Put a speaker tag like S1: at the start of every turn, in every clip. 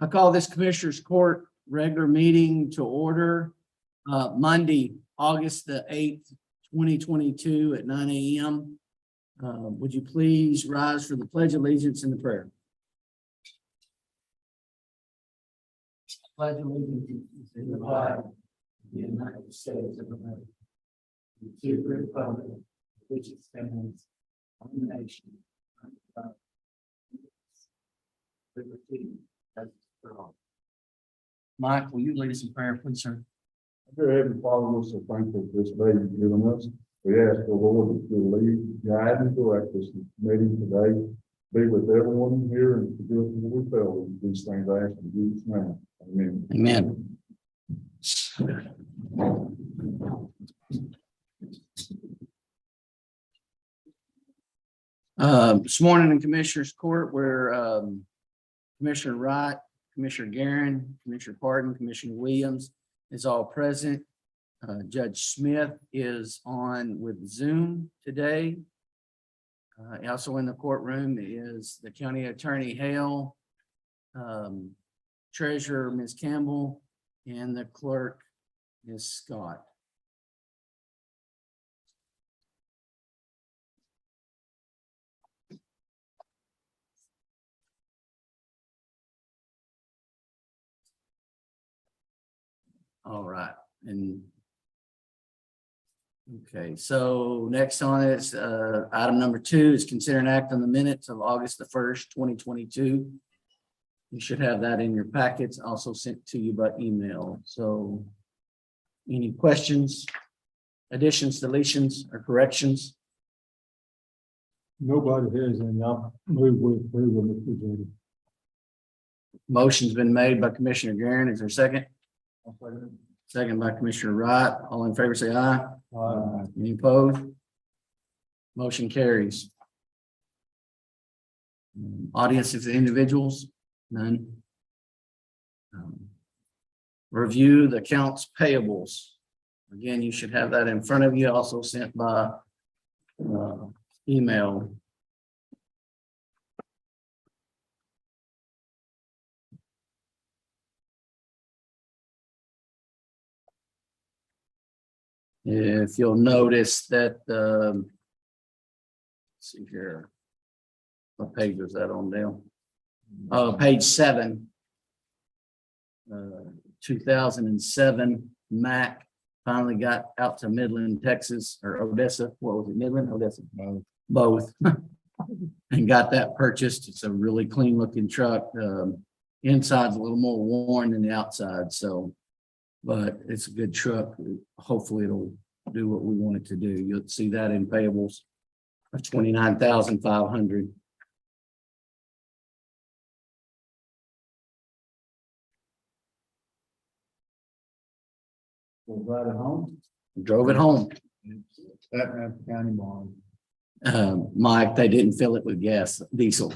S1: I call this Commissioners Court regular meeting to order, Monday, August the 8th, 2022 at 9 a.m. Would you please rise for the Pledge of Allegiance and the prayer? Pledge allegiance to the flag of the United States of America, and to the republic which it stands, one nation, under God, liberty and justice for all. Mike, will you lead us in prayer, please, sir?
S2: Dear Heavenly Father, we're so thankful for this day you've given us. We ask the Lord that you'll lead, guide, and direct us in this meeting today. Be with everyone here and forgive us what we failed in these things. I ask in Jesus' name. Amen.
S1: Amen. This morning in Commissioners Court, where Commissioner Wright, Commissioner Guerin, Commissioner Pardon, Commissioner Williams is all present. Judge Smith is on with Zoom today. Also in the courtroom is the County Attorney Hale, Treasurer Ms. Campbell, and the Clerk Ms. Scott. All right, and okay, so next on is item number 2 is consider an act on the minutes of August the 1st, 2022. You should have that in your packets, also sent to you by email. So any questions, additions, deletions, or corrections?
S2: Nobody has any. I'll move with approval, Mr. Jody.
S1: Motion's been made by Commissioner Guerin. Is there a second? Second by Commissioner Wright. All in favor, say aye. Any opposed? Motion carries. Audience is individuals? None. Review the accounts payables. Again, you should have that in front of you, also sent by email. If you'll notice that, let's see here. What page was that on, Dale? Page 7. 2007 Mac finally got out to Midland, Texas, or Odessa. What was it, Midland, Odessa? Both. And got that purchased. It's a really clean looking truck. Inside's a little more worn than the outside, so. But it's a good truck. Hopefully it'll do what we want it to do. You'll see that in payables of $29,500.
S2: We'll drive it home.
S1: Drove it home.
S2: That county bond.
S1: Mike, they didn't fill it with gas, diesel.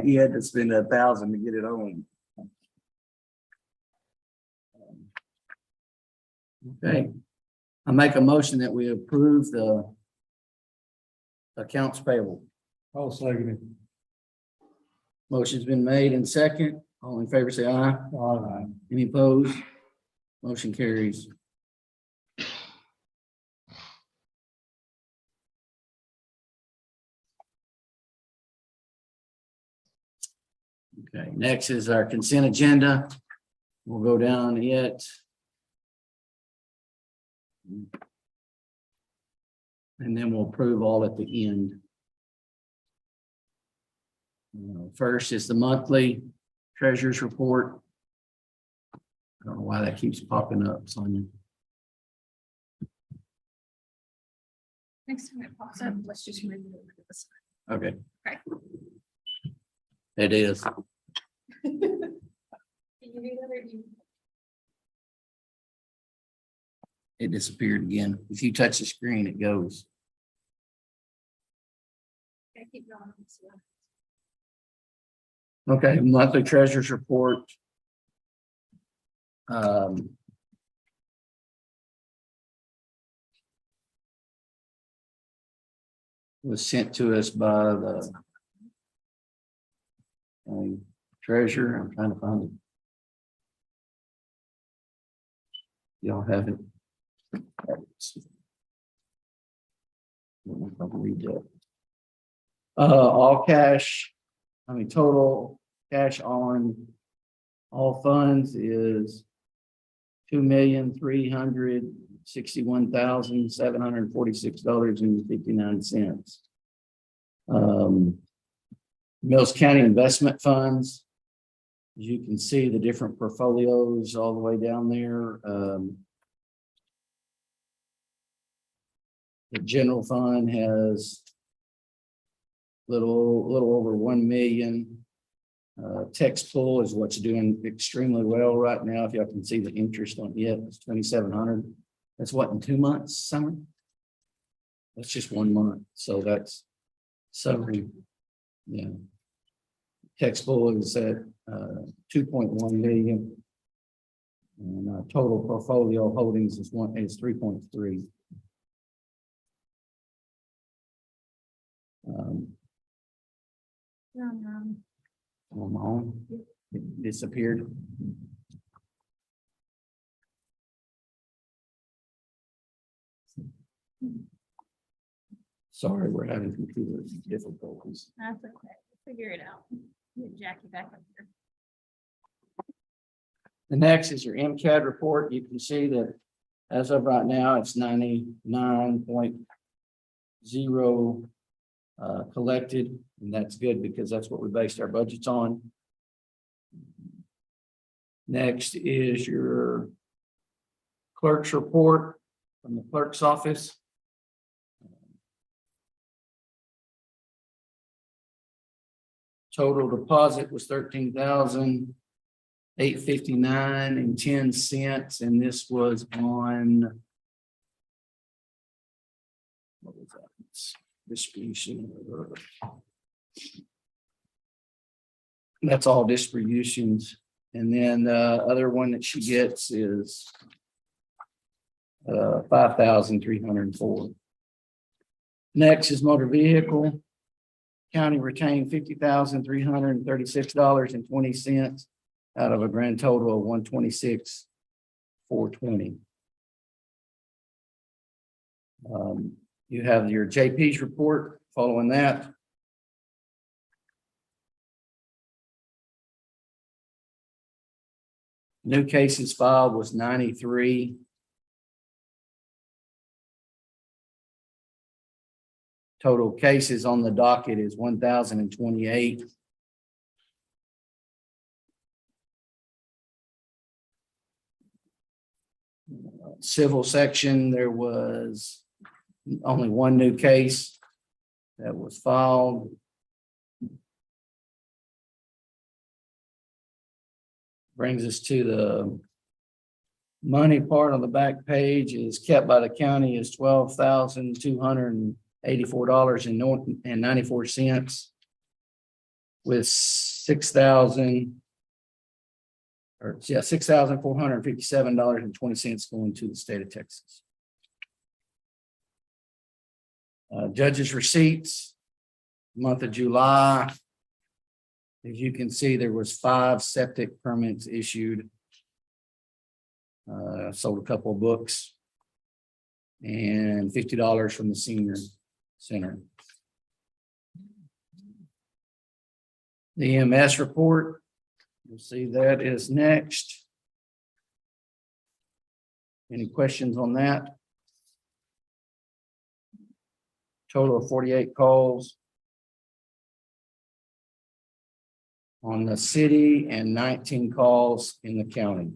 S1: He had to spend $1,000 to get it home. Okay, I make a motion that we approve the accounts payable.
S2: I'll second it.
S1: Motion's been made and second. All in favor, say aye.
S2: Aye.
S1: Any opposed? Motion carries. Okay, next is our consent agenda. We'll go down it. And then we'll approve all at the end. First is the monthly treasurer's report. I don't know why that keeps popping up, Sonia.
S3: Next time it pops up, let's just move it over to the side.
S1: Okay.
S3: Okay.
S1: It is.
S3: Can you do that or do you?
S1: It disappeared again. If you touch the screen, it goes.
S3: Okay, keep going.
S1: Okay, monthly treasurer's report. Was sent to us by the treasurer. I'm trying to find it. Y'all have it. I'll read that. All cash, total cash on all funds is $2,361,746.59. Mills County Investment Funds. As you can see, the different portfolios all the way down there. The general fund has little over 1 million. Tex pool is what's doing extremely well right now. If y'all can see the interest on it, it's 2,700. That's what, in 2 months, summer? That's just 1 month. So that's yeah. Tex pool is at 2.1 million. And total portfolio holdings is 3.3. On my own, it disappeared. Sorry, we're having computer difficulties.
S3: That's okay. We'll figure it out. Get Jackie back up here.
S1: The next is your MCAD report. You can see that as of right now, it's 99.0 collected, and that's good because that's what we based our budgets on. Next is your clerk's report from the clerk's office. Total deposit was $13,859.10, and this was on, what was that? Distribution. That's all distributions. And then the other one that she gets is 5,304. Next is motor vehicle. County retained $50,336.20 out of a grand total of $126,420. You have your JP's report following that. New cases filed was 93. Total cases on the docket is 1,028. Civil section, there was only one new case that was filed. Brings us to the money part on the back page. Is kept by the county is $12,284.94 with $6,457.20 going to the state of Texas. Judges' receipts, month of July. As you can see, there was 5 septic permits issued. Sold a couple of books and $50 from the senior center. The EMS report, you'll see that is next. Any questions on that? Total of 48 calls on the city and 19 calls in the county.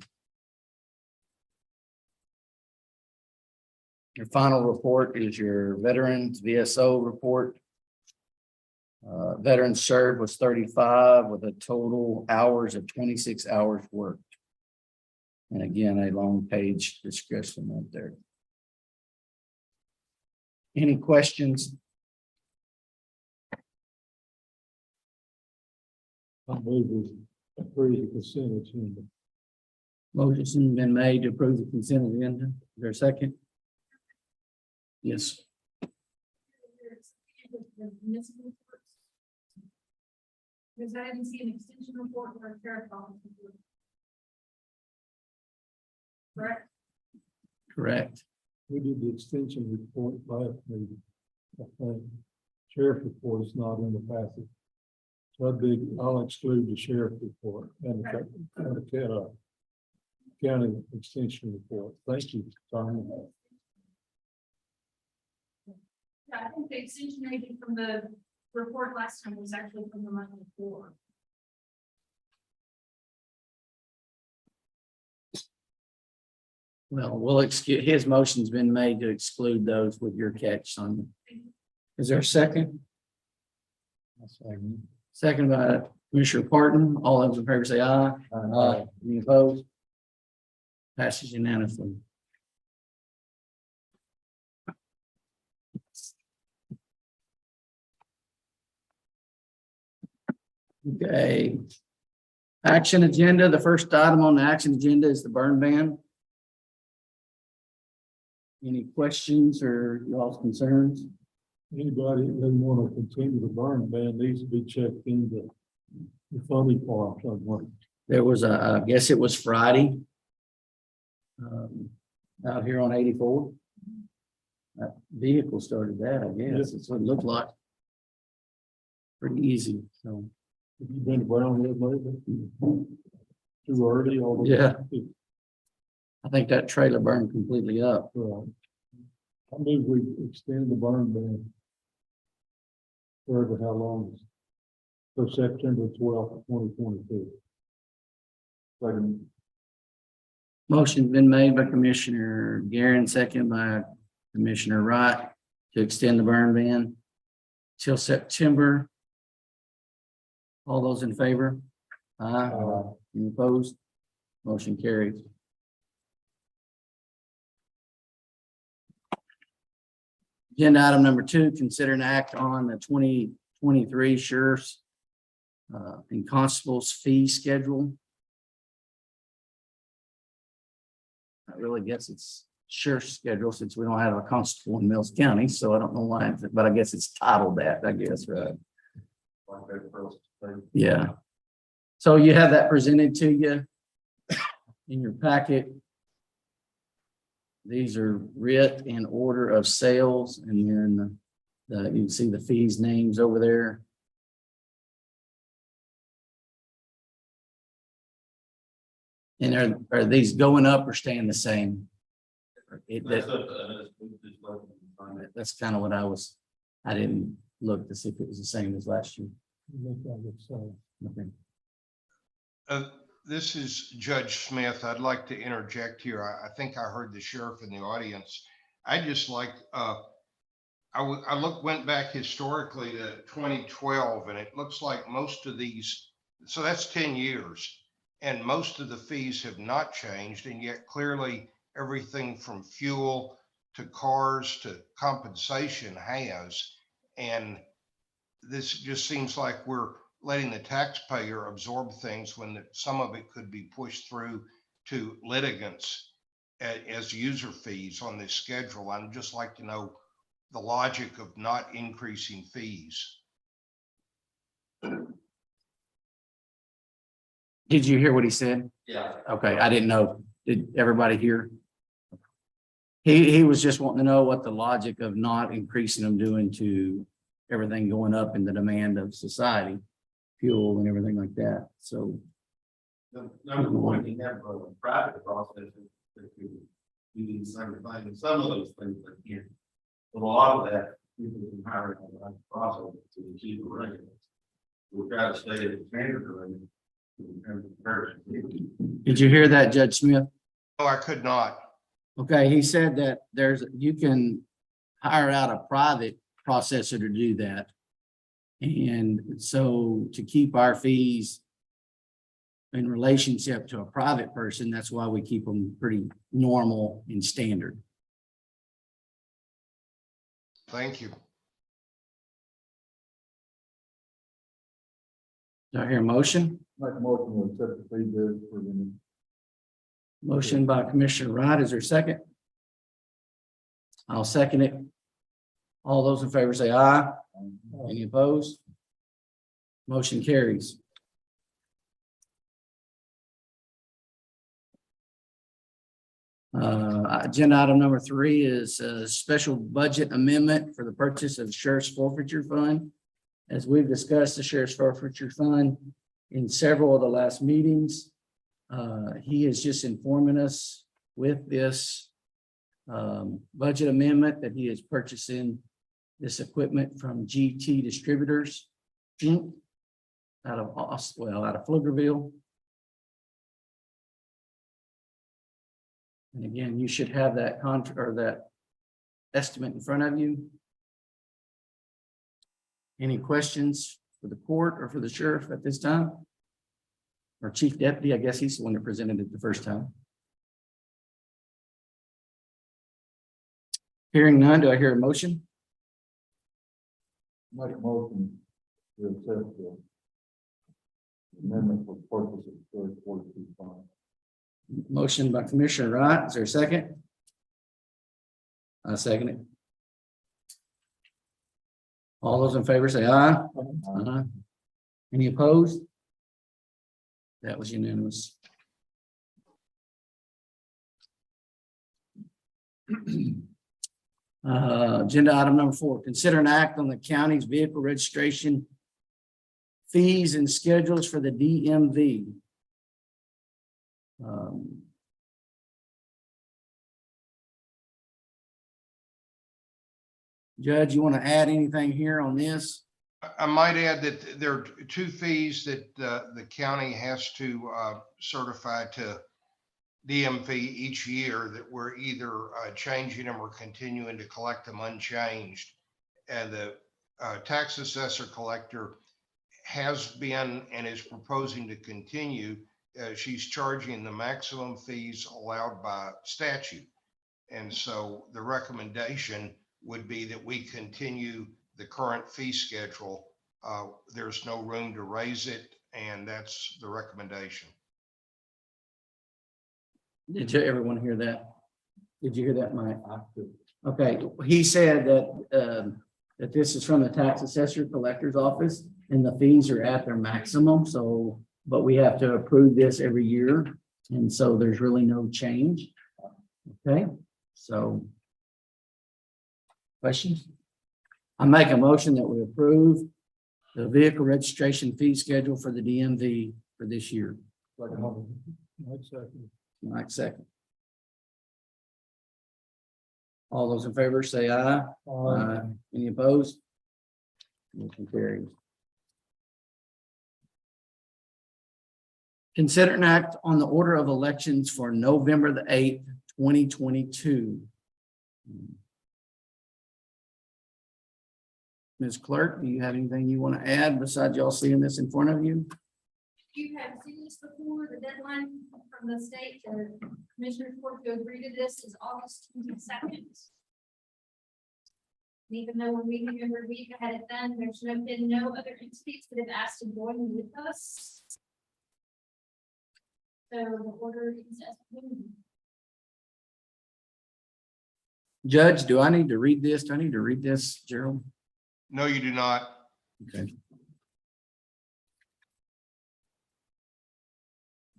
S1: Your final report is your veterans VSO report. Veterans served was 35 with a total hours of 26 hours worked. And again, a long page description right there. Any questions?
S2: I believe we approve the consent agenda.
S1: Motion been made to approve the consent agenda. Is there a second? Yes.
S3: Because I didn't see an extension report or a sheriff office report. Correct?
S1: Correct.
S4: We did the extension report last meeting. I think sheriff report is not in the passage. So I'll exclude the sheriff report and the county extension report. Thank you, Tom.
S3: Yeah, I think the extension rating from the report last time was actually from the month before.
S1: Well, we'll excuse, his motion's been made to exclude those with your catch, Sonia. Is there a second? Second by Commissioner Parton. All those in favor say aye. Aye. Any opposed? Passes unanimously. Okay. Action agenda. The first item on the action agenda is the burn ban. Any questions or y'all's concerns?
S4: Anybody that want to continue the burn ban needs to be checked into the funny part somewhere.
S1: There was I guess it was Friday. Out here on 84. That vehicle started that, I guess. It's what it looked like. Pretty easy, so.
S4: Have you been to Brownwood lately? Too early or?
S1: Yeah. I think that trailer burned completely up.
S4: Right. I move we extend the burn ban. Further, how long? So September 12th, 2022.
S2: Second.
S1: Motion's been made by Commissioner Guerin, second by Commissioner Wright to extend the burn ban till September. All those in favor? Aye. Any opposed? Motion carries. Agenda item number 2, consider an act on the 2023 sheriff's and constables fee schedule. I really guess it's sheriff's schedule since we don't have a constable in Mills County, so I don't know why, but I guess it's titled that, I guess, right? Yeah. So you have that presented to you in your packet. These are writ in order of sales, and then you can see the fees names over there. And are these going up or staying the same? That's kind of what I didn't look to see if it was the same as last year. Okay.
S5: This is Judge Smith. I'd like to interject here. I think I heard the sheriff in the audience. I just like, went back historically to 2012, and it looks like most of these, so that's 10 years, and most of the fees have not changed, and yet clearly everything from fuel to cars to compensation has, and this just seems like we're letting the taxpayer absorb things when some of it could be pushed through to litigants as user fees on this schedule. I'd just like to know the logic of not increasing fees.
S1: Did you hear what he said?
S5: Yeah.
S1: Okay, I didn't know. Did everybody hear? He was just wanting to know what the logic of not increasing them doing to everything going up in the demand of society, fuel and everything like that. So.
S6: Number one, you have a private process that you do the same thing, and some of those things that can. But a lot of that, people can hire a process to keep the regular. We try to stay at the standard rate.
S1: Did you hear that, Judge Smith?
S5: No, I could not.
S1: Okay, he said that you can hire out a private processor to do that. And so to keep our fees in relationship to a private person, that's why we keep them pretty normal and standard.
S5: Thank you.
S1: Do I hear a motion?
S2: Make a motion to accept the fee bid for the.
S1: Motion by Commissioner Wright. Is there a second? I'll second it. All those in favor say aye. Any opposed? Motion carries. Agenda item number 3 is a special budget amendment for the purchase of sheriff's forfeiture fund. As we've discussed the sheriff's forfeiture fund in several of the last meetings, he is just informing us with this budget amendment that he is purchasing this equipment from GT Distributors, Inc. out of Pflugerville. And again, you should have that contract or that estimate in front of you. Any questions for the court or for the sheriff at this time? Or chief deputy, I guess he's the one that presented it the first time. Hearing none, do I hear a motion?
S2: Make a motion to accept the amendment for purpose of 42 fund.
S1: Motion by Commissioner Wright. Is there a second? I second it. All those in favor say aye. Aye. Any opposed? That was unanimous. Agenda item number 4, consider an act on the county's vehicle registration fees and schedules for the DMV. Judge, you want to add anything here on this?
S5: I might add that there are 2 fees that the county has to certify to DMV each year that we're either changing them or continuing to collect them unchanged. And the tax assessor collector has been and is proposing to continue. She's charging the maximum fees allowed by statute. And so the recommendation would be that we continue the current fee schedule. There's no room to raise it, and that's the recommendation.
S1: Did everyone hear that? Did you hear that, Mike? Okay, he said that that this is from the tax assessor collector's office and the fees are at their maximum. So, but we have to approve this every year. And so there's really no change. Okay, so. Questions? I make a motion that we approve the vehicle registration fee schedule for the DMV for this year. Mike second. All those in favor say aye. Aye. Any opposed? Motion carries. Consider an act on the order of elections for November the 8th, 2022. Ms. Clerk, do you have anything you want to add besides y'all seeing this in front of you?
S3: You have seen this before, the deadline from the state, the commissioner's court to agree to this is August 22nd. Even though we're meeting every week, I had it done, there's been no other entities that have asked to join with us. So the order is as written.
S1: Judge, do I need to read this? Do I need to read this, Gerald?
S5: No, you do not.
S1: Okay.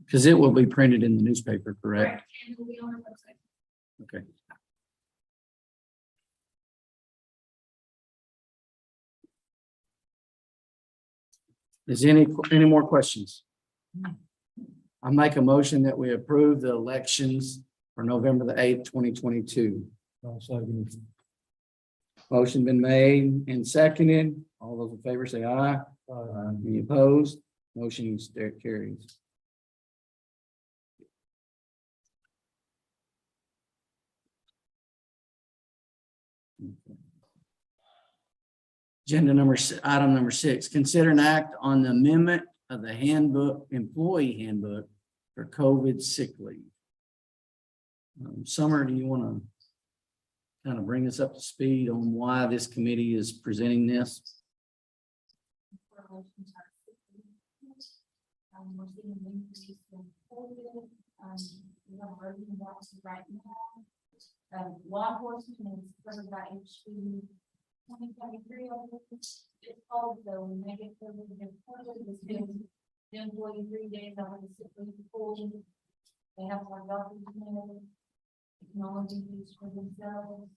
S1: Because it will be printed in the newspaper, correct?
S3: And it will be on our website.
S1: Okay. Is any more questions? I make a motion that we approve the elections for November the 8th, 2022. Motion been made and seconded. All those in favor say aye. Any opposed? Motion carries. Item number 6, consider an act on the amendment of the handbook, employee handbook for COVID sick leave. Summer, do you want to kind of bring us up to speed on why this committee is presenting this?
S3: We're seeing an increase in COVID. We have emergency boxes right now. Law enforcement is covered by HB 2023. It's called the negative COVID. It's been the employee 3 days on the sick leave pool. They have more doctors. technology use for themselves.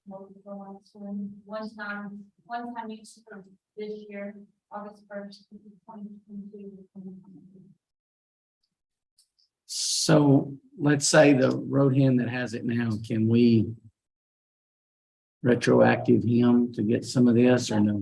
S3: Multiple ones, one time use for this year, August 1st, 2022.
S1: So let's say the road hand that has it now, can we retroactive him to get some of this or no?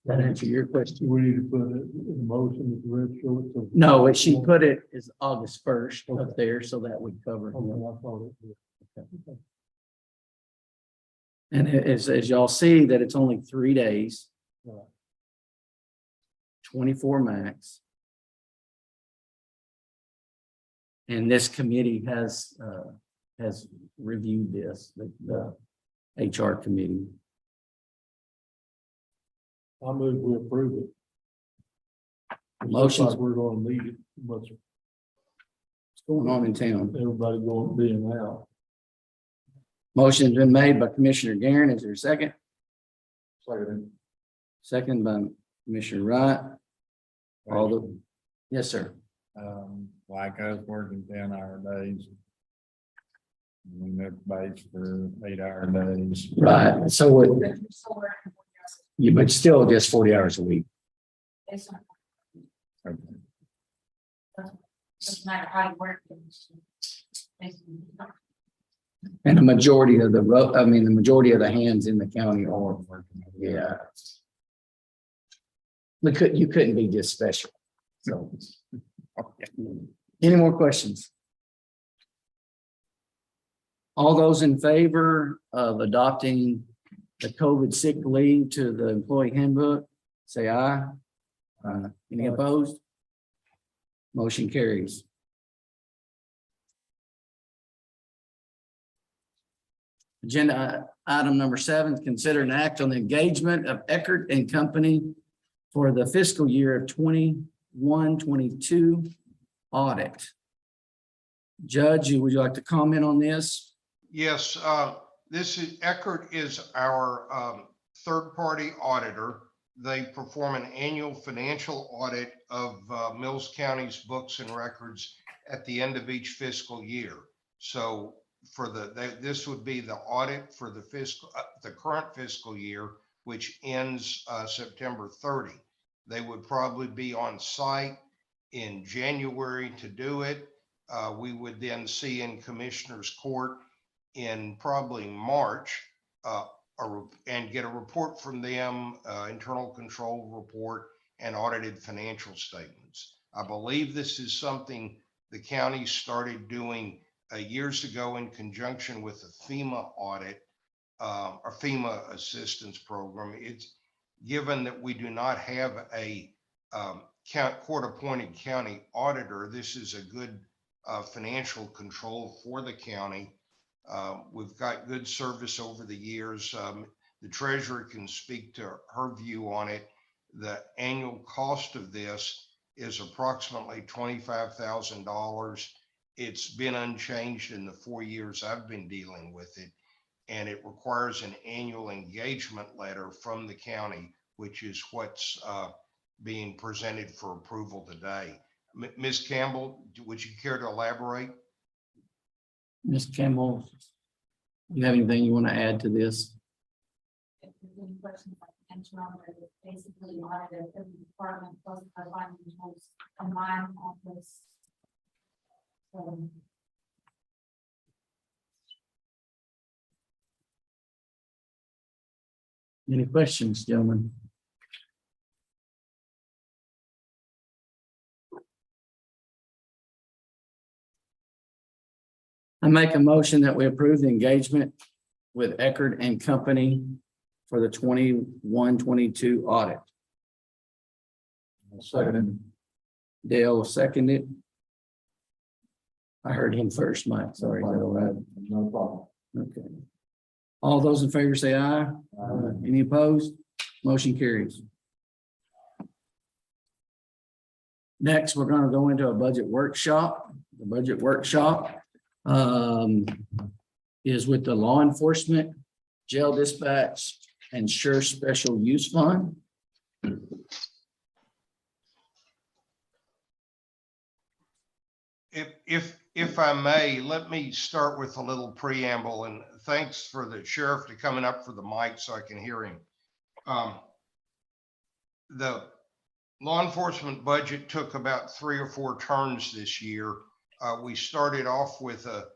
S1: That answer your question?
S4: We need to put it in the motion with the red short. So.
S1: No, she put it as August 1st up there, so that would cover
S4: Okay,
S1: him.
S4: I thought it did.
S1: And as y'all see that it's only 3 days,
S4: Right.
S1: 24 max. And this committee has reviewed this, the HR committee.
S4: I move we approve it. It looks
S1: Motion's
S4: like we're gonna need it much,
S1: going on in town.
S4: everybody going, being out.
S1: Motion's been made by Commissioner Guerin. Is there a second?
S2: Second.
S1: Second by Commissioner Wright. All the, yes, sir.
S7: Like us working 10-hour days. We make base for 8-hour days.
S1: Right. So you, but still just 40 hours a week.
S3: Doesn't
S7: Okay.
S3: matter how you work.
S1: And the majority of the the majority of the hands in the county are working. Yeah. You couldn't be just special. So. Any more questions? All those in favor of adopting the COVID sick leave to the employee handbook, say aye. Any opposed? Motion carries. Agenda item number 7, consider an act on the engagement of Eckert and Company for the fiscal year of 21-22 audit. Judge, would you like to comment on this?
S5: Yes, this is, Eckert is our third-party auditor. They perform an annual financial audit of Mills County's books and records at the end of each fiscal year. So for this would be the audit for the the current fiscal year, which ends September 30. They would probably be on site in January to do it. We would then see in Commissioner's Court in probably March and get a report from them, internal control report and audited financial statements. I believe this is something the county started doing years ago in conjunction with the FEMA audit or FEMA assistance program. It's given that we do not have a court-appointed county auditor. This is a good financial control for the county. We've got good service over the years. The treasurer can speak to her view on it. The annual cost of this is approximately $25,000. It's been unchanged in the 4 years I've been dealing with it, and it requires an annual engagement letter from the county, which is what's being presented for approval today. Ms. Campbell, would you care to elaborate?
S1: Ms. Campbell, you have anything you want to add to this?
S3: If there's any questions, I can answer them, but it's basically audited every department plus the financials combined office.
S1: Any questions, gentlemen? I make a motion that we approve the engagement with Eckert and Company for the 21-22 audit.
S2: Second.
S1: Dale seconded. I heard him first, Mike. Sorry. Is that all right?
S2: No problem.
S1: Okay. All those in favor say aye. Any opposed? Motion carries. Next, we're going to go into a budget workshop. The budget workshop is with the law enforcement, jail dispatch, and sure special use fund.
S5: If I may, let me start with a little preamble, and thanks for the sheriff to coming up for the mic so I can hear him. The law enforcement budget took about 3 or 4 turns this year. We started off with a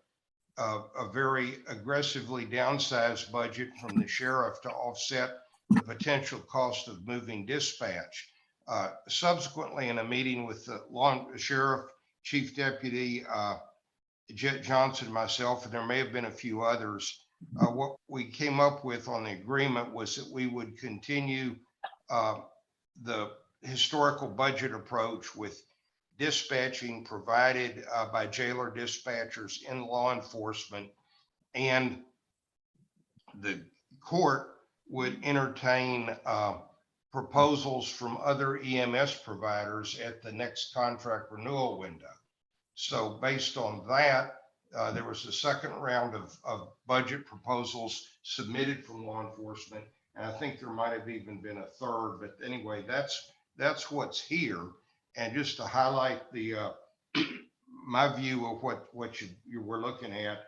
S5: very aggressively downsized budget from the sheriff to offset the potential cost of moving dispatch. Subsequently, in a meeting with the sheriff, chief deputy, Jet Johnson, myself, and there may have been a few others, what we came up with on the agreement was that we would continue the historical budget approach with dispatching provided by jailer dispatchers in law enforcement, and the court would entertain proposals from other EMS providers at the next contract renewal window. So based on that, there was a second round of budget proposals submitted from law enforcement. And I think there might have even been a third, but anyway, that's what's here. And just to highlight the my view of what you were looking at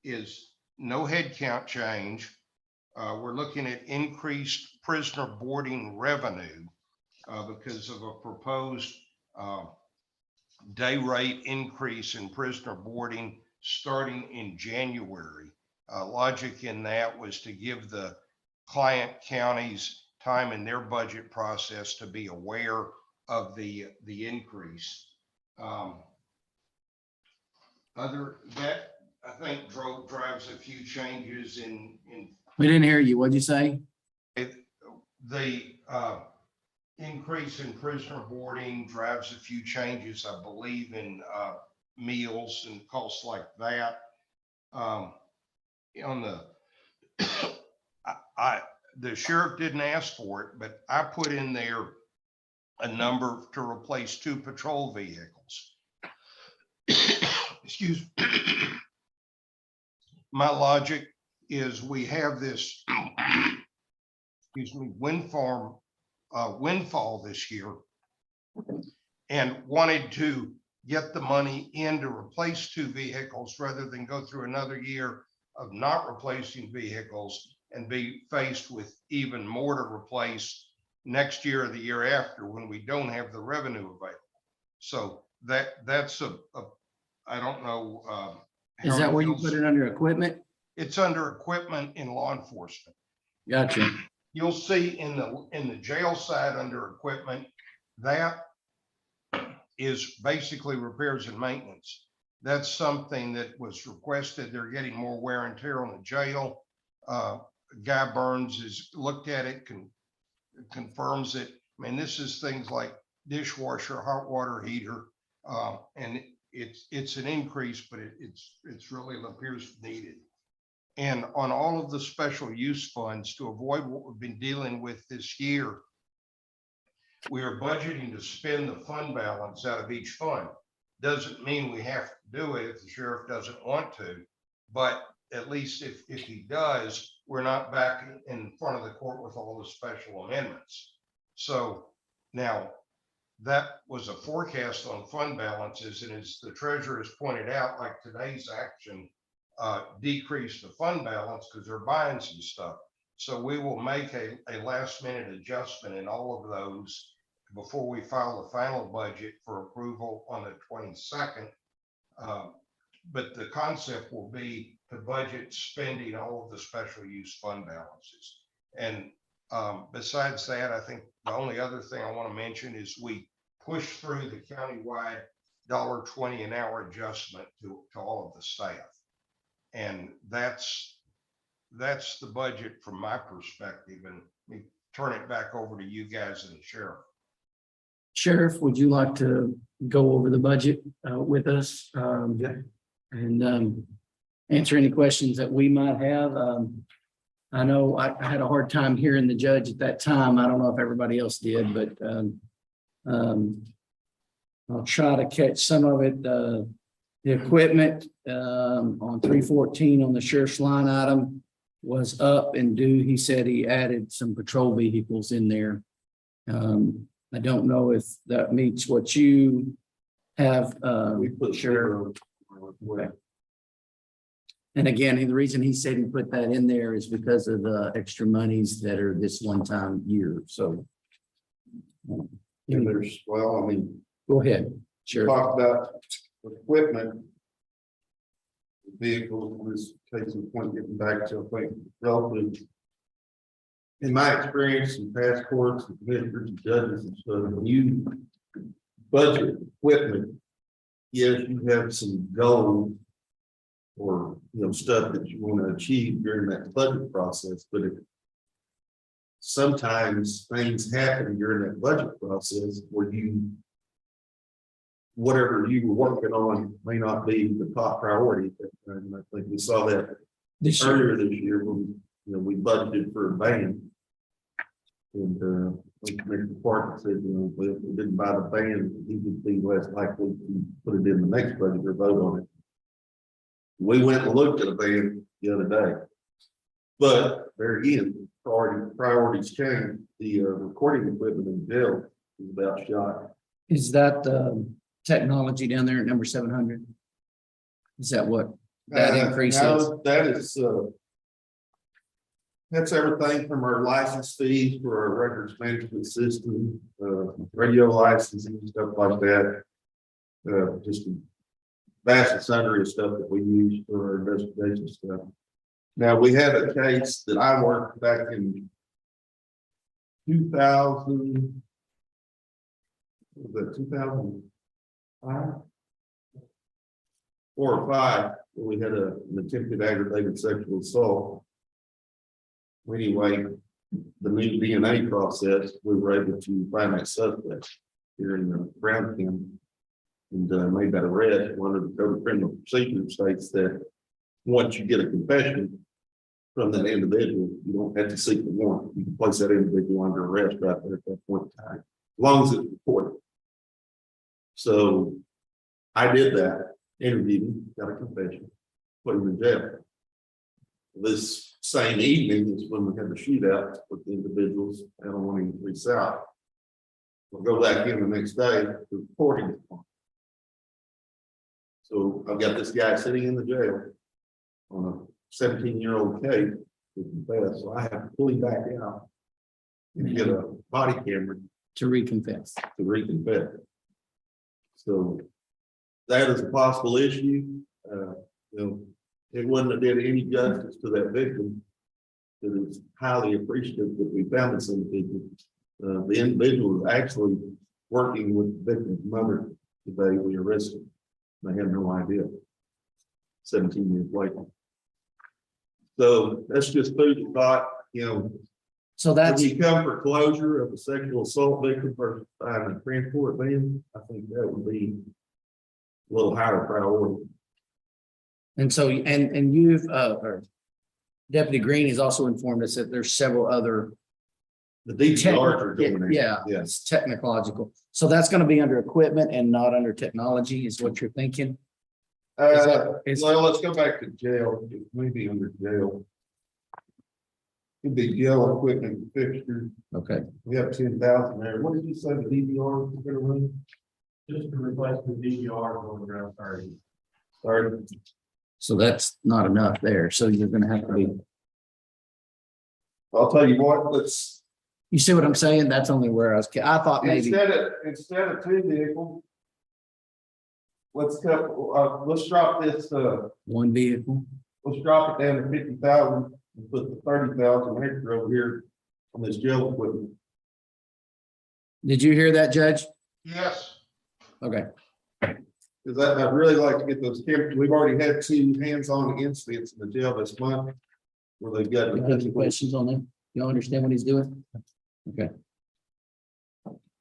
S5: is no headcount change. We're looking at increased prisoner boarding revenue because of a proposed day rate increase in prisoner boarding starting in January. Logic in that was to give the client counties time in their budget process to be aware of the increase. Other that I think drives a few changes in
S1: We didn't hear you. What'd you say?
S5: the increase in prisoner boarding drives a few changes, I believe, in meals and costs like that. On the the sheriff didn't ask for it, but I put in there a number to replace 2 patrol vehicles. Excuse me. My logic is we have this, excuse me, windfall this year, and wanted to get the money in to replace 2 vehicles rather than go through another year of not replacing vehicles and be faced with even more to replace next year or the year after when we don't have the revenue available. So that's I don't know.
S1: Is that where you put it under equipment?
S5: It's under equipment in law enforcement.
S1: Gotcha.
S5: You'll see in the jail side under equipment, that is basically repairs and maintenance. That's something that was requested. They're getting more wear and tear on the jail. Guy Burns has looked at it, confirms it. I mean, this is things like dishwasher, hot water heater, and it's an increase, but it's really appears needed. And on all of the special use funds, to avoid what we've been dealing with this year, we are budgeting to spend the fund balance out of each fund. Doesn't mean we have to do it if the sheriff doesn't want to, but at least if he does, we're not back in front of the court with all the special amendments. So now that was a forecast on fund balances, and as the treasurer has pointed out, like today's action decreased the fund balance because they're buying some stuff. So we will make a last minute adjustment in all of those before we file the final budget for approval on the 22nd. But the concept will be to budget spending all of the special use fund balances. And besides that, I think the only other thing I want to mention is we push through the countywide $1.20 an hour adjustment to all of the staff. And that's the budget from my perspective. And we turn it back over to you guys and the sheriff.
S1: Sheriff, would you like to go over the budget with us? And answer any questions that we might have? I know I had a hard time hearing the judge at that time. I don't know if everybody else did, but I'll try to catch some of it. The equipment on 314 on the sheriff's line item was up and due. He said he added some patrol vehicles in there. I don't know if that meets what you have,
S2: We put
S1: sure.
S2: zero.
S1: And again, the reason he said he put that in there is because of the extra monies that are this one-time year, so.
S2: And there's, well, I mean,
S1: Go ahead, sure.
S2: talk about equipment. Vehicles, in this case in point, getting back to, I think, relative. In my experience in past courts, and commissioners and judges and stuff, when you budget equipment, yes, you have some goals or, stuff that you want to achieve during that budget process, but sometimes things happen during that budget process where whatever you were working on may not be the top priority. And I think we saw that
S1: This year,
S2: earlier this year when, we budgeted for a van. And, like Commissioner Parker said, well, if we didn't buy the van, he would be less likely to put it in the next budget or vote on it. We went and looked at a van the other day. But there again, priorities change. The recording equipment in jail is about shot.
S1: is that technology down there at number 700? Is that what that increase is?
S2: No, that is, that's everything from our license fees for our records management system, radio licensing, stuff like that. Just vast and sundry of stuff that we use for our investigation stuff. Now, we had a case that I worked back in 2000. Was that 2005? 4 or 5, where we had an attempted aggravated sexual assault. Anyway, the new DNA process, we were able to find that suspect here in the Brown County and made that arrest. One of the Code of Criminal Procedure states that once you get a confession from that individual, you don't have to seek the warrant. You can place that individual under arrest right there at that point in time, as long as it's reported. So I did that, interviewed him, got a confession, put him in jail. This same evening is when we had the shootout with the individuals out on 183 South. We'll go back in the next day to reporting it. So I've got this guy sitting in the jail on a 17-year-old case to confess, so I have to pull him back out and get a body camera
S1: To reconfess.
S2: to reconfess. So that is a possible issue. It wouldn't have did any justice to that victim. It is highly appreciative that we found this individual. The individual is actually working with the victim's mother today. We arrested. They had no idea. 17 years later. So that's just food for thought.
S1: So
S2: When
S1: that's,
S2: you come for closure of a sexual assault victim versus buying a transport van, I think that would be a little higher priority.
S1: and so, and you've, or Deputy Green has also informed us that there's several other.
S2: The DVRs are doing it.
S1: Yeah,
S2: Yes.
S1: it's technological. So that's gonna be under equipment and not under technology is what you're thinking? is-
S2: Well, let's go back to jail, maybe under jail. Could be jail equipment fixtures.
S1: Okay,
S2: We have 10,000 there. What did you say the DVR was gonna run?
S6: Just to replace the DVR going around 30.
S2: Sorry.
S1: so that's not enough there. So you're gonna have to be,
S2: I'll tell you what, let's,
S1: you see what I'm saying? That's only where I was, I thought maybe,
S2: instead of 2 vehicles. Let's drop this,
S1: one vehicle.
S2: let's drop it down to 50,000 and put the 30,000 extra over here on this jail equipment.
S1: Did you hear that, Judge?
S5: Yes,
S1: Okay,
S2: Because I'd really like to get those cameras. We've already had 2 hands-on incidents in the jail this month. Where they've got.
S1: you have any questions on that? You don't understand what he's doing? Okay,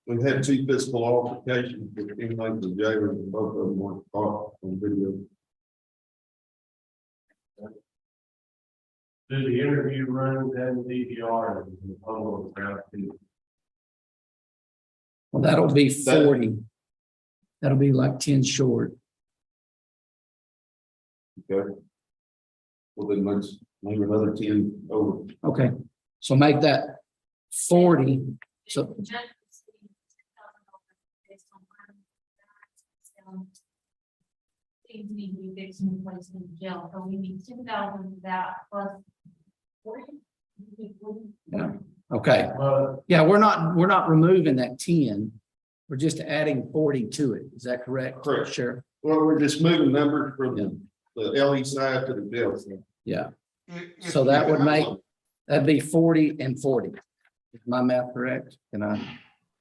S2: We've had 2 physical altercations with inmates in jail and both of them were caught on video.
S6: Do the interview run and the DVR and the total around 2.
S1: well, that'll be 40. That'll be like 10 short.
S2: Okay. Well, then let's maybe another 10 over.
S1: Okay, so make that 40. So-
S3: The judge was saying $10,000 based on things need to be fixed and placed in the jail, so we need 10,000 of that plus 40.
S1: Yeah. Okay,
S6: But
S1: yeah, we're not removing that 10. We're just adding 40 to it. Is that correct?
S6: Correct.
S1: Sure.
S6: well, we're just moving numbers from the LE side to the jail side.
S1: Yeah.
S5: If
S1: So
S5: you
S1: that would
S5: have
S1: make,
S5: a-
S1: that'd be 40 and 40. Is my math correct? Can I
S5: If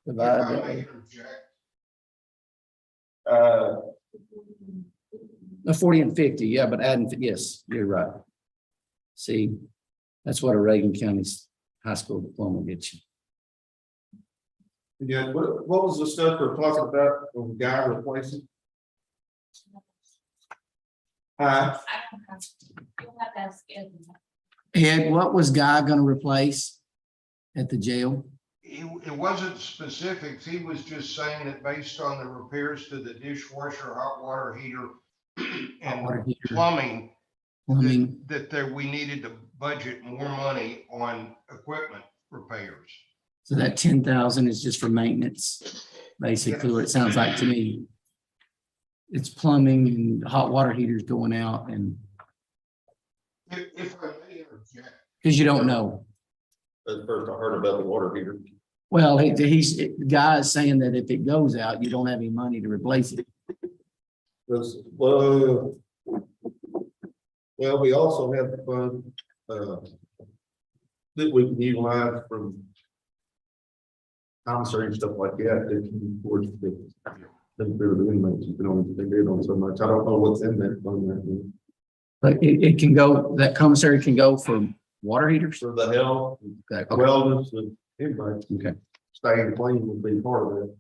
S1: divide
S5: I
S1: that?
S5: may interject,
S1: No, 40 and 50, yeah, but adding, yes, you're right. See, that's what a Reagan County's high school diploma gets you.
S6: Yeah, what was the stuff we're talking about, the guy replacing?
S3: I don't have, you'll have that schedule.
S1: Ed, what was Guy gonna replace at the jail?
S5: it wasn't specifics. He was just saying that based on the repairs to the dishwasher, hot water heater
S1: Water
S5: and
S1: heater,
S5: plumbing,
S1: plumbing.
S5: that there, we needed to budget more money on equipment repairs.
S1: So that 10,000 is just for maintenance, basically, what it sounds like to me. It's plumbing and hot water heaters going out and,
S5: If I may interject,
S1: because you don't know.
S6: At first I heard about the water heater.
S1: Well, he's, the guy is saying that if it goes out, you don't have any money to replace it.
S6: Well, we also have the fund, that we can utilize from commissary and stuff like that, that can be towards the inmates, you can only they did on so much. I don't know what's in that fund right now.
S1: But it can go, that commissary can go for water heaters?
S6: For the health,
S1: Okay,
S6: wellness, and inmates.
S1: Okay.
S6: Staying clean will be part of that.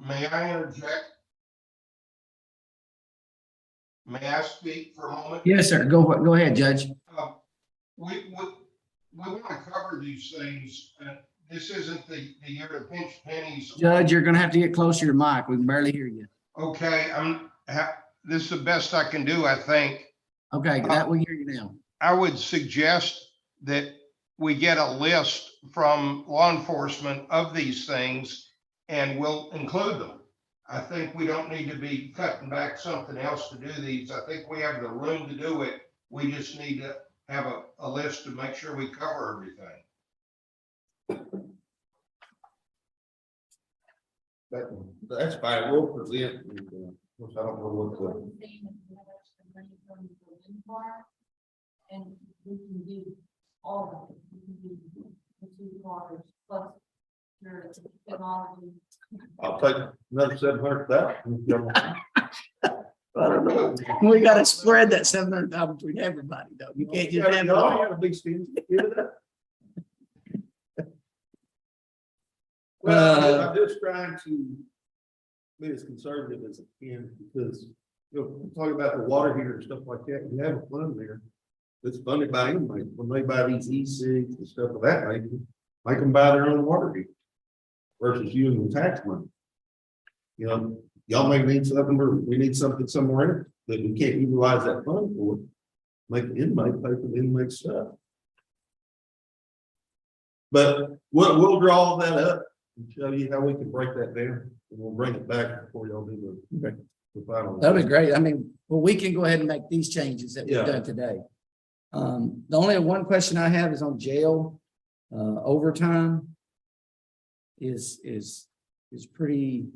S5: may I interject? May I speak for a moment?
S1: Yes, sir. Go ahead, Judge.
S5: We want to cover these things. This isn't the year to pinch pennies.
S1: Judge, you're gonna have to get closer to your mic. We can barely hear you.
S5: Okay, this is the best I can do, I think.
S1: Okay, that we hear you now.
S5: I would suggest that we get a list from law enforcement of these things and we'll include them. I think we don't need to be cutting back something else to do these. I think we have the room to do it. We just need to have a list to make sure we cover everything.
S6: That's fine, we'll present, which I don't know what the.
S3: And we can do all of it. We can do the 2 quarters plus your technology.
S6: I'll take another 700,000.
S1: I don't know. We gotta spread that 700,000 between everybody, though. You can't just have it all.
S6: Well, I'm just trying to be as conservative as I can, because, talking about the water heater and stuff like that, we have a fund there. That's funded by inmates, when they buy these e-cigs and stuff of that nature, make them buy their own water heater. Versus using the tax money. Y'all may need something, or we need something somewhere that we can't utilize that fund for. Make the inmate pay for the inmate stuff. But we'll draw all that up and show you how we can break that down, and we'll bring it back before y'all do the final.
S1: That'd be great. I mean, well, we can go ahead and make these changes that we've
S6: Yeah.
S1: done today. The only one question I have is on jail, overtime. Is pretty,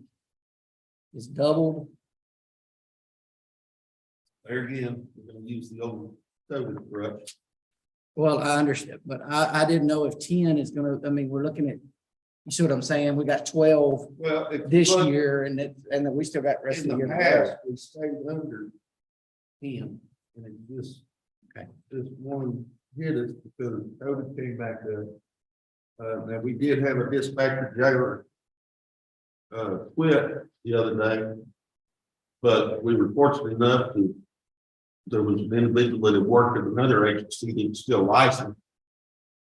S1: is doubled.
S6: There again, we're gonna use the old COVID crutch.
S1: Well, I understand, but I didn't know if 10 is gonna, I mean, we're looking at, you see what I'm saying? We got 12
S6: Well,
S1: this year and then we still got rest of
S6: in
S1: the
S6: the
S1: year.
S6: past, we stayed under 10, and it just,
S1: Okay.
S6: this one hit us because COVID came back up. Now we did have a dispatcher jailer quit the other day, but we were fortunate enough to, there was an individual that had worked at another agency that was still licensed.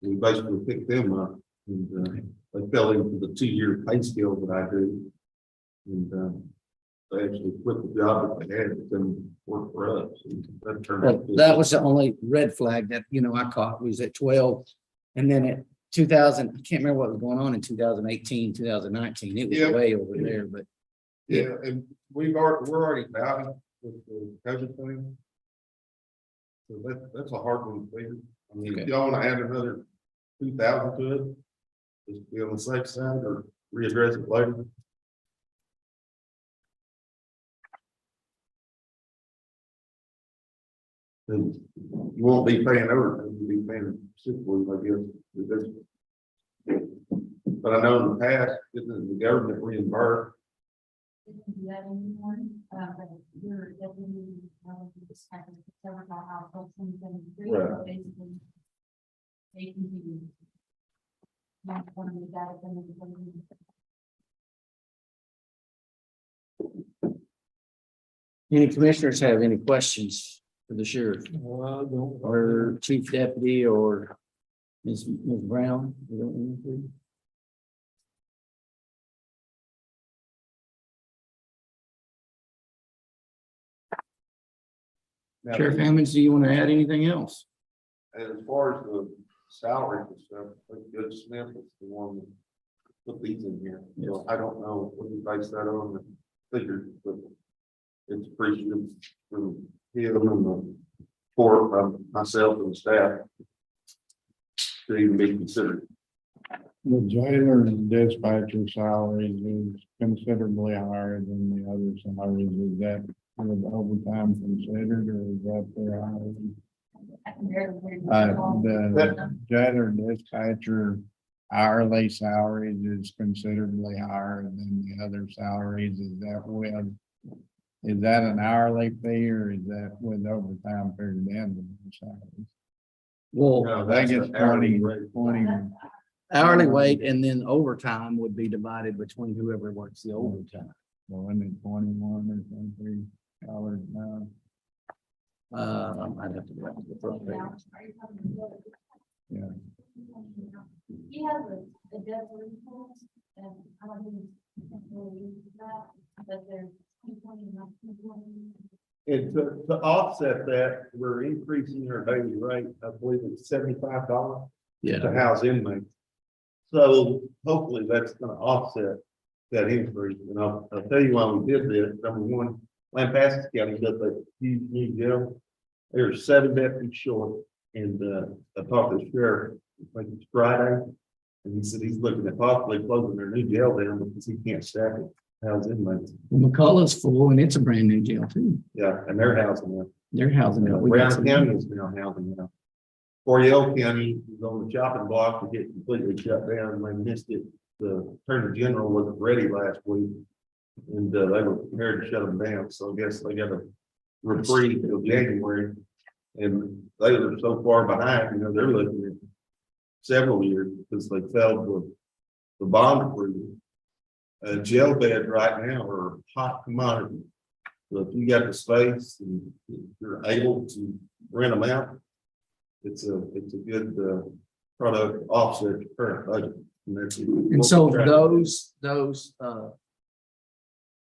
S6: We basically picked them up, and they fell into the 2-year pay scale that I do. And they actually quit the job that they had to come work for us. And that turned out to-
S1: That was the only red flag that, I caught was at 12. And then at 2000, I can't remember what was going on in 2018, 2019. It was
S6: Yeah.
S1: way over there, but
S2: Yeah, and we're already doubting with the COVID thing. So that's a hard one to figure. I mean, if y'all wanna add another 2,000 to it, just be on the safe side or readdress it later. Then you won't be paying overtime, you'll be paying sick leave, I guess. with this. But I know in the past, isn't the government reimbursed?
S3: Didn't do that anymore, but you're definitely, just kind of covered by how folks in the
S2: Right.
S3: basically. They continue. Not one of the data from the.
S1: Any commissioners have any questions for the sheriff
S4: Don't.
S1: or chief deputy or Ms. Brown? You don't need to?
S2: Now,
S1: Sheriff Hammond, do you want to add anything else?
S2: And as far as the salary and stuff, I think Judge Smith is the one that put these in here. So I don't know what you base that on, the figures, but it's appreciated from him and the for myself and the staff to even be considered.
S7: The jailer and dispatcher salaries is considerably higher than the other salaries. Is that with overtime considered or is that their hourly?
S3: I can barely hear you.
S7: The jailer and dispatcher hourly salaries is considerably higher than the other salaries. Is that an hourly fee or is that with overtime figured in the salaries?
S1: Well,
S2: No,
S7: I think
S2: that's
S7: it's
S2: an hourly
S7: 20,
S2: rate.
S7: 20.
S1: hourly rate and then overtime would be divided between whoever works the overtime.
S7: Well, I mean, 21 or $23 now.
S1: I'd have to go back to the front page.
S7: Yeah.
S3: He has a debt report, and I don't think it's really that, but there's 2020 and 2020.
S6: And to offset that, we're increasing our daily rate, I believe it's $75 to
S1: Yeah,
S6: house inmates. So hopefully that's gonna offset that increase. And I'll tell you why we did this. Number one, Lampasas County does a huge new jail. There's 7 deputies short, and I talked to the sheriff, I think it's Friday. And he said he's looking at possibly closing their new jail down because he can't staff it, house inmates.
S1: McCullough's full and it's a brand new jail too.
S6: Yeah, and they're housing them.
S1: They're housing it.
S6: Brown County is now housing them. Oriole County is on the chopping block to get completely shut down, and they missed it. The Attorney General wasn't ready last week. And they were prepared to shut them down, so I guess they got a reprieve till January. And they were so far behind, they're looking at several years because they failed with the bond approval. Jail beds right now are a hot commodity. So if you got the space and you're able to rent them out, it's a good product offset to current budget.
S1: And so those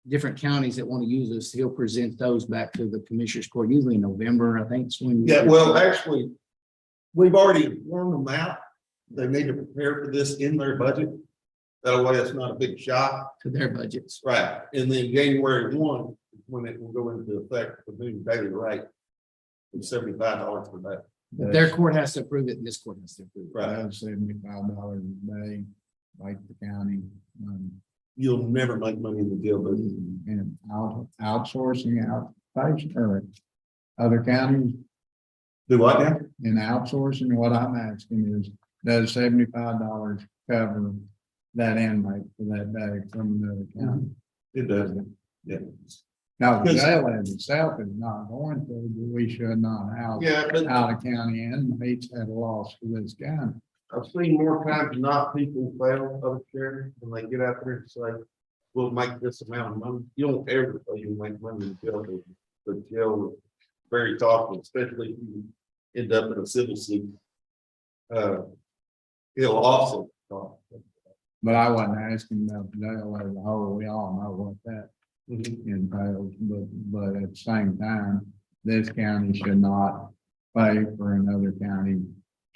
S1: different counties that want to use us, he'll present those back to the commissioners court, usually in November, I think. It's when.
S6: Yeah, well, actually, we've already informed them out. They need to prepare for this in their budget. That way it's not a big shock.
S1: To their budgets.
S6: Right. And then January 1, is when it will go into effect, the new daily rate. It's $75 per day.
S1: But their court has to approve it and this court has to approve it.
S6: Right.
S7: That's $75 a day, like the county.
S6: You'll never make money in the jail business.
S7: And outsourcing outpatient or other counties
S6: Do what now?
S7: in outsourcing, what I'm asking is, does $75 cover that inmate for that day from another county?
S6: It doesn't. Yeah.
S7: Now, the
S6: Because-
S7: jail in itself is not going to, but we should not house
S6: Yeah, but
S7: out of county inmates at a loss for this county.
S6: I've seen more times than not people fail other sheriffs when they get out there and say, we'll make this amount of money. You don't ever say you make money in jail. The jail is very costly, especially if you end up in a civil suit. It'll offset the cost.
S7: But I wasn't asking about the jail as a whole. We all know what that
S6: Mhm.
S7: entails, but at the same time, this county should not pay for another county.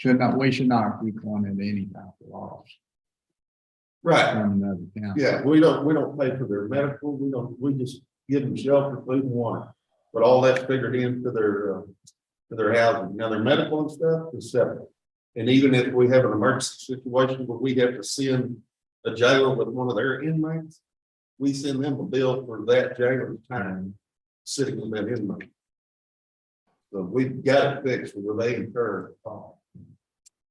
S7: We should not keep one at any type of loss.
S6: Right,
S7: from another county.
S6: yeah, we don't pay for their medical, we just give them shelter, food and water. But all that's figured into their housing. Now, their medical and stuff is separate. And even if we have an emergency situation where we have to send a jailer with one of their inmates, we send them a bill for that jailer's time sitting with that inmate. So we've got it fixed where they incur.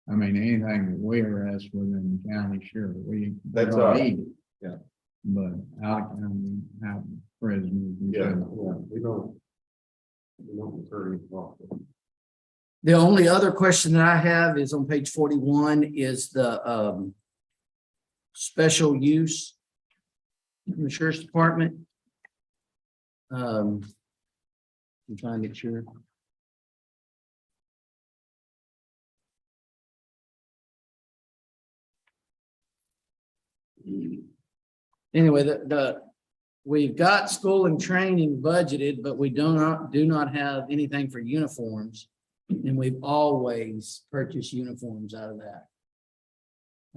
S7: I mean, anything that we arrest within the county, sure, we.
S6: That's
S7: don't
S6: all right.
S7: need it.
S6: Yeah.
S7: But out of county, out prisoners. and
S6: Yeah,
S7: so-
S6: we don't incur any cost.
S1: The only other question that I have is on page 41 is the special use in the sheriff's department. I'm trying to get sure. Anyway, we've got school and training budgeted, but we do not have anything for uniforms. And we've always purchased uniforms out of that.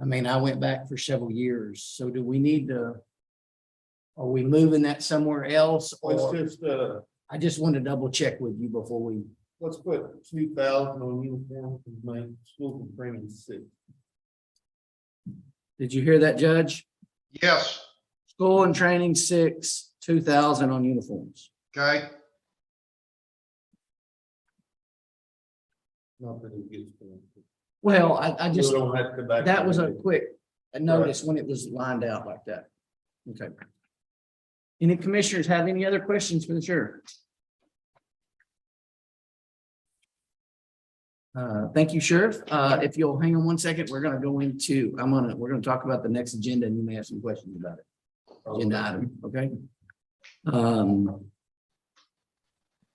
S1: I mean, I went back for several years. So do we need to? Are we moving that somewhere else?
S6: Let's
S1: Or
S6: just,
S1: I just want to double check with you before we,
S6: let's put 2,000 on uniform and make school and training 6.
S1: did you hear that, Judge?
S5: Yes,
S1: School and training 6, 2,000 on uniforms.
S5: okay,
S6: Not that it gets.
S1: Well, I just,
S6: We don't have to come back.
S1: that was a quick notice when it was lined out like that. Okay. Any commissioners have any other questions for the sheriff? Thank you, Sheriff. If you'll hang on one second, we're gonna go into, we're gonna talk about the next agenda and you may have some questions about it. Agenda item, okay?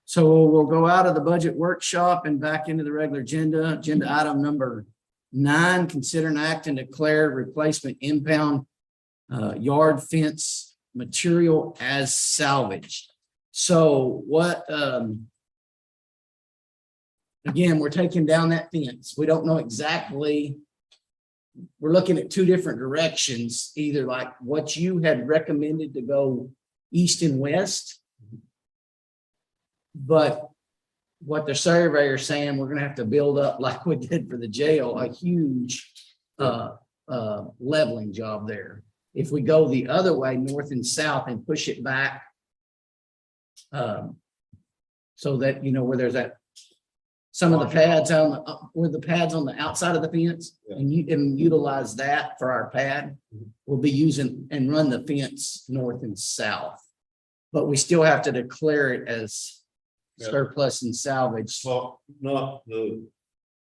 S1: So we'll go out of the budget workshop and back into the regular agenda. Agenda item number 9, consider an act and declare replacement impound yard fence material as salvaged. So what, again, we're taking down that fence. We don't know exactly. We're looking at 2 different directions, either like what you had recommended to go east and west. But what the surveyor is saying, we're gonna have to build up like we did for the jail, a huge leveling job there. If we go the other way, north and south, and push it back so that, you know, where there's that, some of the pads on the, where the pads on the outside of the fence, and you can utilize that for our pad. We'll be using and run the fence north and south. But we still have to declare it as surplus and salvage.
S6: Well, not the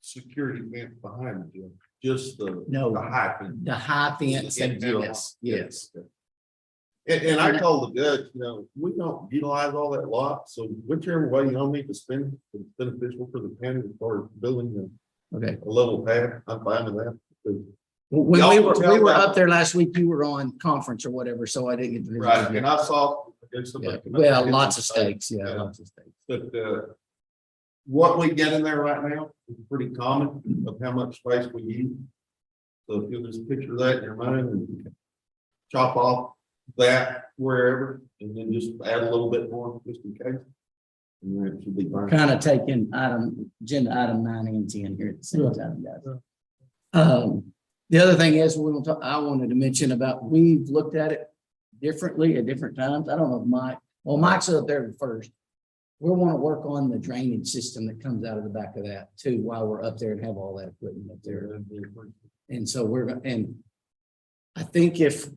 S6: security fence behind you, just the
S1: No.
S6: the high fence.
S1: The high fence, and
S6: Yeah.
S1: yes.
S6: And I told the judge, you know, we don't utilize all that lot, so whichever way y'all need to spend it, it's beneficial for the county as far as building
S1: Okay.
S6: a level pad. I'm fine with that. Because-
S1: When
S6: Y'all
S1: we
S6: can
S1: were,
S6: tell
S1: we were
S6: that-
S1: up there last week, you were on conference or whatever, so I didn't get to visit
S6: Right,
S1: with you.
S6: and I saw. there's
S1: Yeah,
S6: somebody-
S1: well, lots of stakes, yeah,
S6: Yeah.
S1: lots of stakes.
S6: But what we get in there right now is pretty common of how much space we use. So if you'll just picture that in your mind and chop off that wherever, and then just add a little bit more just in case. And then it should be fine.
S1: Kind of taking agenda item 9 and 10 here at the same time, guys. The other thing is, I wanted to mention about, we've looked at it differently at different times. I don't know if Mike's up there first. We'll want to work on the drainage system that comes out of the back of that too, while we're up there and have all that equipment up there. And so and I think if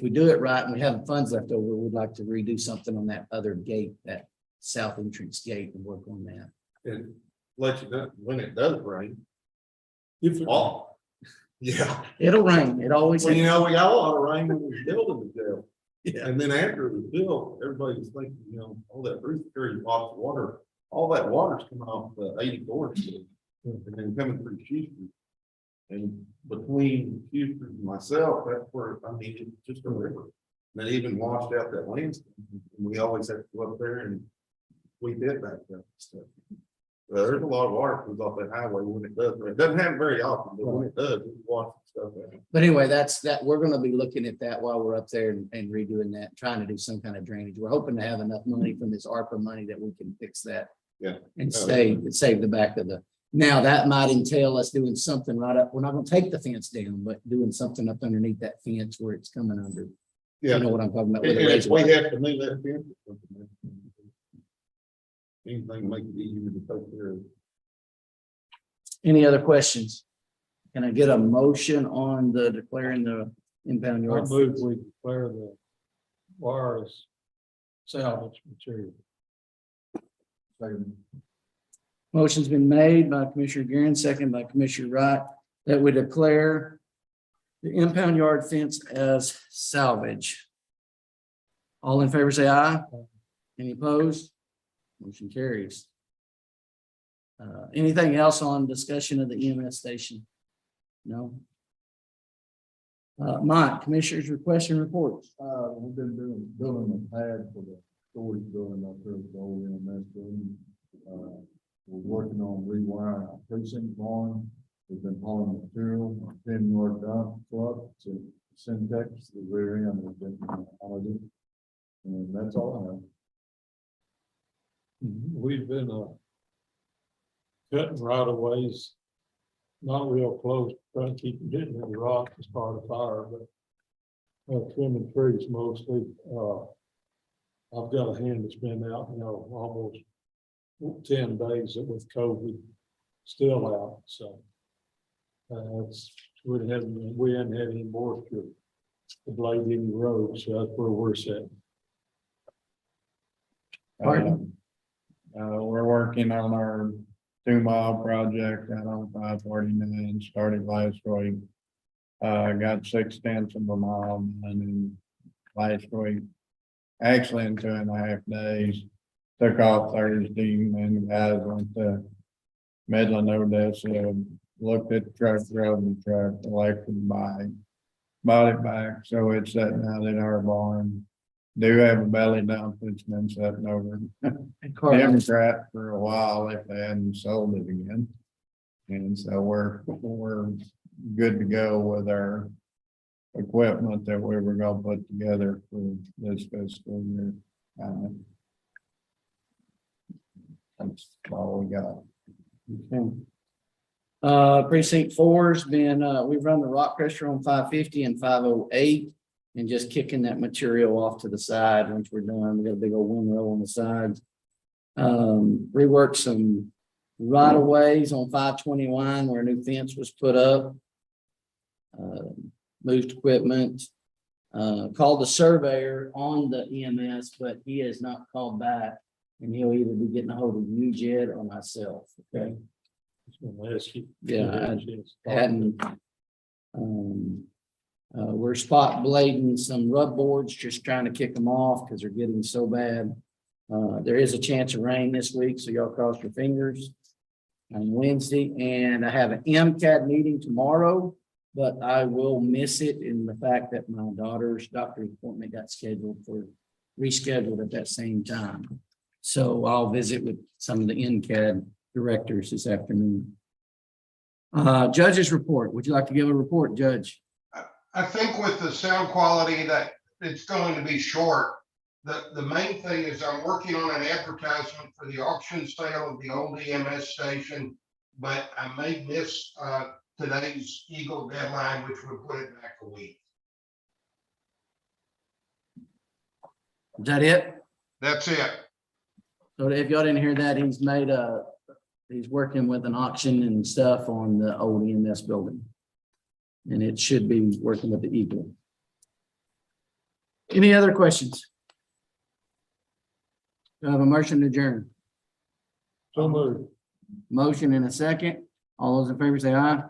S1: we do it right and we have funds left over, we'd like to redo something on that other gate, that south entrance gate, and work on that.
S6: And let you know, when it does rain.
S4: If,
S6: Oh, yeah.
S1: It'll rain. It always.
S6: Well, you know, we got a lot of rain when we built the jail.
S1: Yeah.
S6: And then after it was built, everybody was thinking, you know, all that roof carries lots of water. All that water's coming off the 84 and then coming through Houston. And between Houston and myself, that's where, I mean, it's just a river. And it even washed out that landscape. And we always have to go up there and we did that stuff. There's a lot of water comes off that highway when it does. It doesn't happen very often, but when it does, it's washing stuff out.
S1: But anyway, we're gonna be looking at that while we're up there and redoing that, trying to do some kind of drainage. We're hoping to have enough money from this ARPA money that we can fix that.
S6: Yeah.
S1: And save the back of the, now that might entail us doing something right up, we're not gonna take the fence down, but doing something up underneath that fence where it's coming under. You know what I'm talking about? with the
S6: If
S1: razor
S6: we
S1: wire.
S6: have to move that fence or something. Anything to make it easier to take care of.
S1: Any other questions? Can I get a motion on the declaring the impound
S4: I
S1: yard?
S4: move we declare the wire as salvage material.
S1: Motion's been made by Commissioner Guerin, second by Commissioner Wright, that we declare the impound yard fence as salvage. All in favor, say aye. Any opposed? Motion carries. Anything else on discussion of the EMS station? No? Mike, Commissioners request and reports.
S2: We've been building a pad for the storage building up there at the old EMS building. We're working on rewiring our precinct barn. We've been hauling material, 10-yard dump truck to Syntex, the rear end. We've been hauling it. And that's all I have.
S4: We've been cutting right of ways, not real close, trying to keep from hitting the rock as part of fire, but trimming trees mostly. I've got a hand that's been out, almost 10 days with COVID still out, so. We hadn't had any moisture to blade any roads, so that's where we're sitting.
S1: Pardon?
S7: We're working on our 2-mile project out on 549, started last week. Got 6/10 of a mile done in last week. Actually, in 2.5 days. Took off Thursday and the guys went to Midland, Odessa, looked at the truck, drove the truck, elected bike, bought it back, so it's sitting out in our barn. Do have a belly dump that's been sitting over
S1: And Carla,
S7: Democrat for a while if they hadn't sold it again. And so we're good to go with our equipment that we were gonna put together for this fiscal year. That's all we got.
S1: Precinct 4's been, we've run the rock crusher on 550 and 508 and just kicking that material off to the side once we're done. We got a big old windrow on the sides. Reworked some right of ways on 521 where a new fence was put up. Moved equipment, called the surveyor on the EMS, but he has not called back. And he'll either be getting a hold of you, Jed, or myself, okay? Yeah, I hadn't. We're spot blading some rub boards, just trying to kick them off because they're getting so bad. There is a chance of rain this week, so y'all cross your fingers on Wednesday. And I have an MCAT meeting tomorrow, but I will miss it in the fact that my daughter's doctor's appointment got rescheduled at that same time. So I'll visit with some of the NCAD directors this afternoon. Judge's report. Would you like to give a report, Judge?
S5: I think with the sound quality that it's going to be short. The main thing is I'm working on an advertisement for the auction sale of the old EMS station, but I may miss today's Eagle deadline, which would put it back a week.
S1: Is that it?
S5: That's it.
S1: So if y'all didn't hear that, he's working with an auction and stuff on the old EMS building. And it should be working with the Eagle. Any other questions? Do I have a motion to adjourn?
S4: So moved.
S1: Motion in a second. All those in favor say aye.